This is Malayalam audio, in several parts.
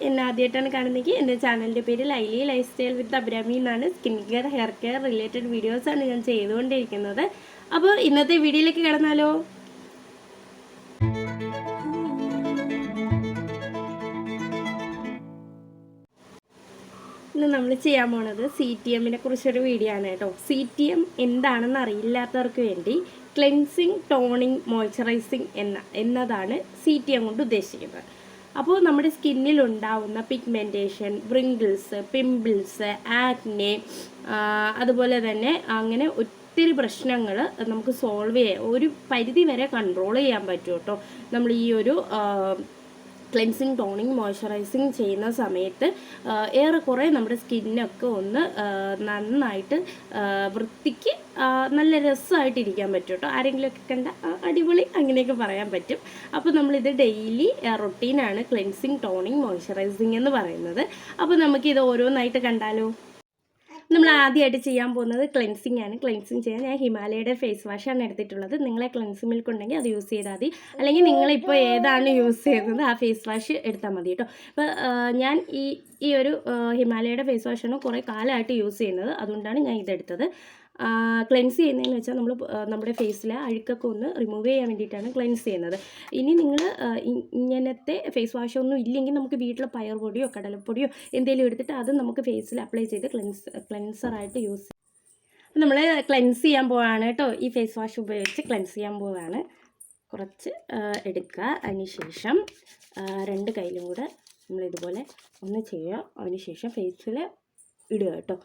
എന്നെ ആദ്യമായിട്ടാണ് കാണുന്നതെങ്കിൽ എൻ്റെ ചാനലിൻ്റെ പേര് ലൈലി ലൈഫ് സ്റ്റൈൽ വിത്ത് അബ്രാമി എന്നാണ്. Skin care, hair care related വീഡിയോസാണ് ഞാൻ ചെയ്തുകൊണ്ടിരിക്കുന്നത്. അപ്പോൾ ഇന്നത്തെ വീഡിയോയിലേക്ക് കിടന്നാലോ? ഇന്ന് നമ്മൾ ചെയ്യാൻ പോണത് CTMനെ കുറിച്ചൊരു വീഡിയോ ആണ് കേട്ടോ. CTM എന്താണെന്ന് അറിയില്ലാത്തവർക്ക് വേണ്ടി ക്ലെൻസിങ്, ടോണിങ്, മോയ്സ്ചറൈസിങ് എന്നതാണ് CTM കൊണ്ട് ഉദ്ദേശിക്കുന്നത്. അപ്പോൾ നമ്മുടെ സ്കിന്നിൽ ഉണ്ടാവുന്ന പിഗ്മെൻറ്റേഷൻ, വ്രിങ്കിൾസ്, പിമ്പിൾസ്, ആക്നെ, അതുപോലെ തന്നെ അങ്ങനെ ഒത്തിരി പ്രശ്നങ്ങൾ നമുക്ക് സോൾവ് ചെയ്യാൻ ഒരു പരിധി വരെ കൺട്രോൾ ചെയ്യാൻ പറ്റും കേട്ടോ. നമ്മൾ ഈ ഒരു ക്ലെൻസിങ്, ടോണിങ്, മോയ്സ്ചറൈസിങ് ചെയ്യുന്ന സമയത്ത് ഏറെക്കുറെ നമ്മുടെ സ്കിന്നൊക്കെ ഒന്ന് നന്നായിട്ട് വൃത്തിക്ക് നല്ല രസമായിട്ടിരിക്കാൻ പറ്റും കേട്ടോ. ആരെങ്കിലുമൊക്കെ കണ്ട അടിപൊളി അങ്ങനെയൊക്കെ പറയാൻ പറ്റും. അപ്പോൾ നമ്മളിത് ഡെയിലി റൊട്ടീനാണ് ക്ലെൻസിങ്, ടോണിങ്, മോയ്സ്ചറൈസിങ് എന്ന് പറയുന്നത്. അപ്പോൾ നമുക്കിത് ഓരോന്നായിട്ട് കണ്ടാലോ? നമ്മൾ ആദ്യമായിട്ട് ചെയ്യാൻ പോകുന്നത് ക്ലെൻസിങ് ആണ്. ക്ലെൻസിങ് ചെയ്യാൻ ഞാൻ ഹിമാലയയുടെ ഫേസ് വാഷാണ് എടുത്തിട്ടുള്ളത്. നിങ്ങളെ ക്ലെൻസിങ് മിൽക്ക് ഉണ്ടെങ്കിൽ അത് യൂസ് ചെയ്താൽ മതി, അല്ലെങ്കിൽ നിങ്ങളിപ്പോൾ ഏതാണ് യൂസ് ചെയ്യുന്നത് ആ ഫേസ് വാഷ് എടുത്താൽ മതി കേട്ടോ. അപ്പോൾ ഞാൻ ഈ ഒരു ഹിമാലയയുടെ ഫേസ് വാഷാണ് കുറേ കാലമായിട്ട് യൂസ് ചെയ്യുന്നത്, അതുകൊണ്ടാണ് ഞാൻ ഇതെടുത്തത്. ക്ലെൻസ് ചെയ്യുന്നതെന്ന് വെച്ചാൽ നമ്മൾ നമ്മുടെ ഫേസിലെ അഴുക്കൊക്കെ ഒന്ന് റിമൂവ് ചെയ്യാൻ വേണ്ടിയിട്ടാണ് ക്ലെൻസ് ചെയ്യുന്നത്. ഇനി നിങ്ങൾ ഇങ്ങനത്തെ ഫേസ് വാഷൊന്നും ഇല്ലെങ്കിൽ നമുക്ക് വീട്ടിൽ പയർ പൊടിയോ കടലപ്പൊടിയോ എന്തെങ്കിലും എടുത്തിട്ട് അത് നമുക്ക് ഫേസിൽ അപ്ലൈ ചെയ്ത് ക്ലെൻസറായിട്ട് യൂസ് ചെയ്യാം. നമ്മൾ ക്ലെൻസ് ചെയ്യാൻ പോവാണ് കേട്ടോ. ഈ ഫേസ് വാഷ് ഉപയോഗിച്ച് ക്ലെൻസ് ചെയ്യാൻ പോവാണ്. കുറച്ച് എടുക്കുക, അതിന് ശേഷം രണ്ട് കയ്യിലും കൂടെ നമ്മളിതുപോലെ ഒന്ന് ചെയ്യുക. അതിന് ശേഷം ഫേസിൽ ഇടുക കേട്ടോ.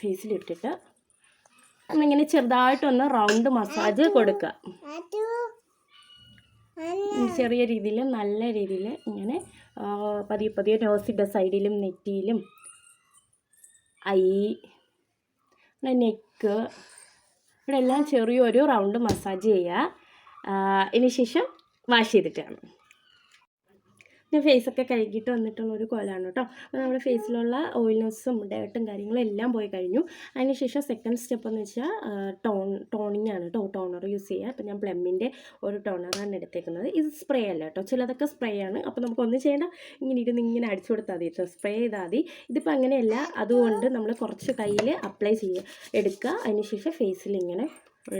ഫേസിലിട്ടിട്ട് നമ്മളിങ്ങനെ ചെറുതായിട്ടൊന്ന് റൗണ്ട് മസാജ് കൊടുക്കുക. ചെറിയ രീതിയിൽ, നല്ല രീതിയിൽ ഇങ്ങനെ പതിയെ പതിയെ നോസിൻ്റെ സൈഡിലും നെറ്റിയിലും നെക്ക് ഇവിടെ എല്ലാം ചെറിയൊരു റൗണ്ട് മസാജ് ചെയ്യുക. ഇതിന് ശേഷം വാഷ് ചെയ്തിട്ടാണ്. ഞാൻ ഫേസൊക്കെ കഴുകിയിട്ട് വന്നിട്ടുള്ളൊരു കോലാണ് കേട്ടോ. അപ്പോൾ നമ്മുടെ ഫേസിലുള്ള ഓയിൽനെസ്സും ഡേർട്ടും കാര്യങ്ങളും എല്ലാം പോയി കഴിഞ്ഞു. അതിനുശേഷം സെക്കൻഡ് സ്റ്റെപ്പ് എന്ന് വെച്ചാൽ ടോണിങ് ആണ് കേട്ടോ. ടോണർ യൂസ് ചെയ്യുക. അപ്പോൾ ഞാൻ പ്ലമ്മിൻ്റെ ഒരു ടോണറാണ് എടുത്തേക്കുന്നത്. ഇത് സ്പ്രേ അല്ല കേട്ടോ, ചിലതൊക്കെ സ്പ്രേ ആണ്. അപ്പോൾ നമുക്കൊന്നും ചെയ്യേണ്ട, ഇങ്ങനെ ഇരുന്ന് ഇങ്ങനെ അടിച്ചു കൊടുത്താൽ മതി കേട്ടോ, സ്പ്രേ ചെയ്താൽ മതി. ഇതിപ്പോൾ അങ്ങനെയല്ല, അതുകൊണ്ട് നമ്മൾ കുറച്ച് കയ്യിൽ അപ്ലൈ എടുക്കുക. അതിനുശേഷം ഫേസിൽ ഇങ്ങനെ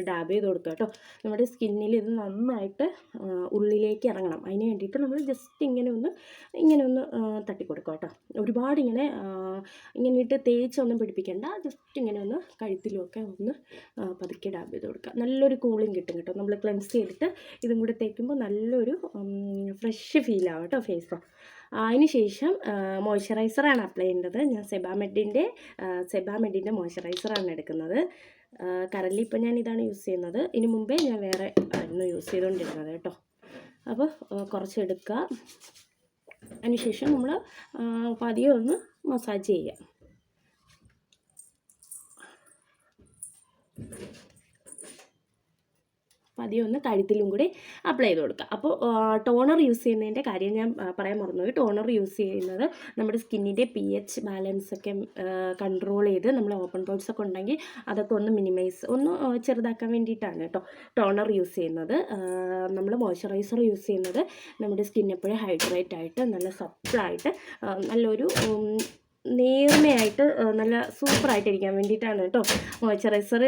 ഡാബ് ചെയ്ത് കൊടുക്കുക കേട്ടോ. നമ്മുടെ സ്കിന്നിൽ ഇത് നന്നായിട്ട് ഉള്ളിലേക്ക് ഇറങ്ങണം. അതിന് വേണ്ടിയിട്ട് നമ്മൾ ജസ്റ്റ് ഇങ്ങനെ ഒന്ന് തട്ടിക്കൊടുക്കുക കേട്ടോ. ഒരുപാട് ഇങ്ങനെ ഇട്ട് തേച്ചൊന്നും പിടിപ്പിക്കേണ്ട, ജസ്റ്റ് ഇങ്ങനെ ഒന്ന് കഴുത്തിലുമൊക്കെ ഒന്ന് പതുക്കെ ഡാബ് ചെയ്ത് കൊടുക്കുക. നല്ലൊരു കൂളിങ് കിട്ടും കേട്ടോ. നമ്മൾ ക്ലെൻസ് ചെയ്തിട്ട് ഇതും കൂടെ തേക്കുമ്പോൾ നല്ലൊരു ഫ്രഷ് ഫീലാവും കേട്ടോ ഫേസ്. അതിന് ശേഷം മോയ്സ്ചറൈസറാണ് അപ്ലൈ ചെയ്യേണ്ടത്. ഞാൻ സെബാമെഡിൻ്റെ മോയ്സ്ചറൈസറാണ് എടുക്കുന്നത്. കറൻലി ഇപ്പോൾ ഞാൻ ഇതാണ് യൂസ് ചെയ്യുന്നത്. ഇതിന് മുമ്പേ ഞാൻ വേറെ ആയിരുന്നു യൂസ് ചെയ്തുകൊണ്ടിരുന്നത് കേട്ടോ. അപ്പോൾ കുറച്ചെടുക്കുക. അതിനുശേഷം നമ്മൾ പതിയെ ഒന്ന് മസാജ് ചെയ്യുക. പതിയെ ഒന്ന് കഴുത്തിലും കൂടി അപ്ലൈ ചെയ്ത് കൊടുക്കുക. അപ്പോൾ ടോണർ യൂസ് ചെയ്യുന്നതിൻ്റെ കാര്യം ഞാൻ പറയാൻ മറന്നുപോയി. ടോണർ യൂസ് ചെയ്യുന്നത് നമ്മുടെ സ്കിന്നിൻ്റെ pH ബാലൻസൊക്കെ കൺട്രോൾ ചെയ്ത് നമ്മൾ ഓപ്പൺ പോർട്സ് ഒക്കെ ഉണ്ടെങ്കിൽ അതൊക്കെ ഒന്ന് ചെറുതാക്കാൻ വേണ്ടിയിട്ടാണ് കേട്ടോ ടോണർ യൂസ് ചെയ്യുന്നത്. നമ്മൾ മോയ്സ്ചറൈസർ യൂസ് ചെയ്യുന്നത് നമ്മുടെ സ്കിൻ എപ്പോഴും ഹൈഡ്രേറ്റ് ആയിട്ട് നല്ല സപ്പിളായിട്ട് നല്ലൊരു നേർമയായിട്ട് നല്ല സൂപ്പറായിട്ടിരിക്കാൻ വേണ്ടിയിട്ടാണ് കേട്ടോ മോയ്സ്ചറൈസർ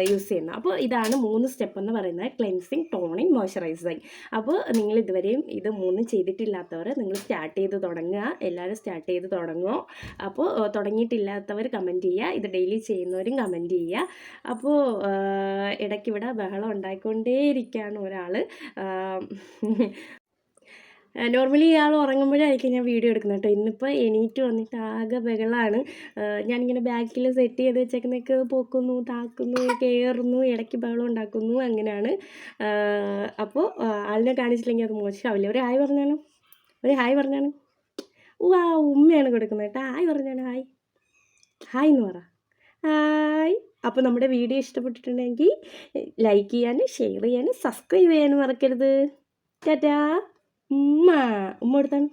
യൂസ് ചെയ്യുന്നത്. അപ്പോൾ ഇതാണ് 3 സ്റ്റെപ്പ് എന്ന് പറയുന്നത്, ക്ലെൻസിങ്, ടോണിങ്, മോയ്സ്ചറൈസിങ്. അപ്പോൾ നിങ്ങൾ ഇതുവരെയും ഇത് 3 ചെയ്തിട്ടില്ലാത്തവർ നിങ്ങൾ സ്റ്റാർട്ട് ചെയ്ത് തുടങ്ങുക. എല്ലാവരും സ്റ്റാർട്ട് ചെയ്ത് തുടങ്ങുമോ? അപ്പോൾ തുടങ്ങിയിട്ടില്ലാത്തവർ കമൻറ്റ് ചെയ്യുക. ഇത് ഡെയിലി ചെയ്യുന്നവരും കമൻറ്റ് ചെയ്യുക. അപ്പോൾ ഇടയ്ക്കിവിടെ ബഹളം ഉണ്ടായിക്കൊണ്ടേയിരിക്കുകയാണ് ഒരാൾ. നോർമലി ഇയാൾ ഉറങ്ങുമ്പോഴായിരിക്കും ഞാൻ വീഡിയോ എടുക്കുന്നത് കേട്ടോ. ഇന്നിപ്പോൾ എണീറ്റ് വന്നിട്ട് ആകെ ബഹളമാണ്. ഞാനിങ്ങനെ ബാക്കിൽ സെറ്റ് ചെയ്ത് വെച്ചേക്കുന്നതൊക്കെ പൊക്കുന്നു, താക്കുന്നു, കയറുന്നു, ഇടയ്ക്ക് ബഹളം ഉണ്ടാക്കുന്നു, അങ്ങനെയാണ്. അപ്പോൾ ആളിനെ കാണിച്ചില്ലെങ്കിൽ അത് മോശമാവില്ല. ഒരു ഹായ് പറഞ്ഞാണ്. ആ ഉമ്മയാണ് കൊടുക്കുന്നത് കേട്ടോ. ഹായ് പറഞ്ഞാണ്. ഹായ് എന്ന് പറ. ഹായ്. അപ്പോൾ നമ്മുടെ വീഡിയോ ഇഷ്ടപ്പെട്ടിട്ടുണ്ടെങ്കിൽ ലൈക്ക് ചെയ്യാനും ഷെയർ ചെയ്യാനും സബ്സ്ക്രൈബ് ചെയ്യാനും മറക്കരുത്. ടാറ്റാ. ഉമ്മ എടുത്താണ്.